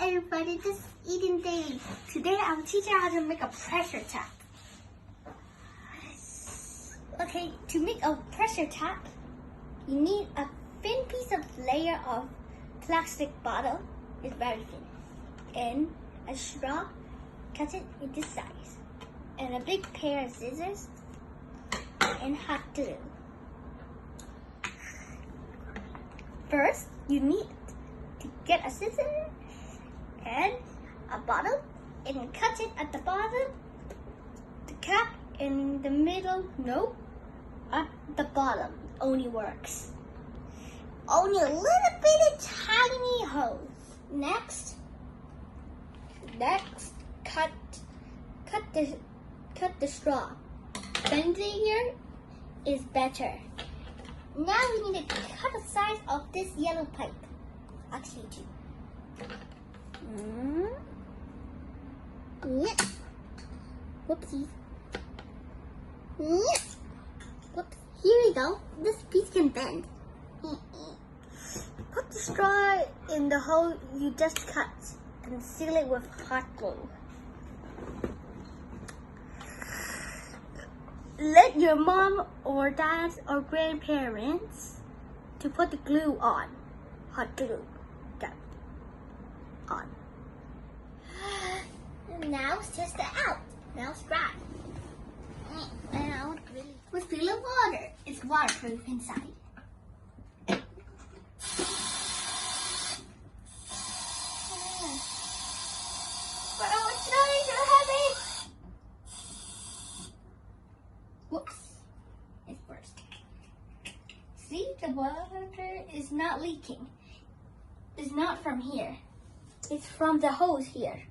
everybody, this is Eden Daily. Today I'm teaching how to make a pressure tap. Okay, to make a pressure tap, you need a thin piece of layer of plastic bottle. It's very thin. And a straw, cut it into size. And a big pair of scissors and hot glue. First, you need to get a scissor and a bottle and cut it at the bottom, the cap in the middle, no, at the bottom only works. Only a little bit of tiny holes. Next, cut the straw. Bending here is better. Now we need to cut the size of this yellow pipe. Actually, two. Yes. Whoopsies. Yes. Whoops. Here we go. This piece can bend. Put the straw in the hole you just cut and seal it with hot glue. Let your mom or dad or grandparents to put the glue on. Hot glue. Got on. Now test it out. Now it's dry. Now with a little water. It's waterproof inside. Oh, it's not too heavy. Whoops. It burst. See, the water is not leaking. It's not from here. It's from the hose here.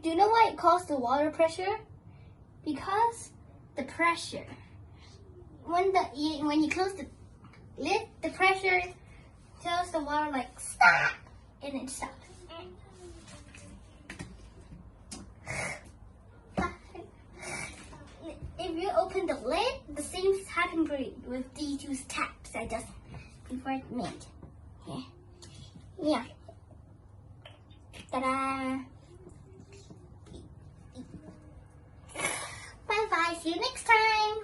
Do you know why it calls the water pressure? Because the pressure. When you close the lid, the pressure tells the water like stop, and it stops. If you open the lid, the same happened with these two taps I just before it made. Yeah. Ta-da! Bye-bye. See you next time.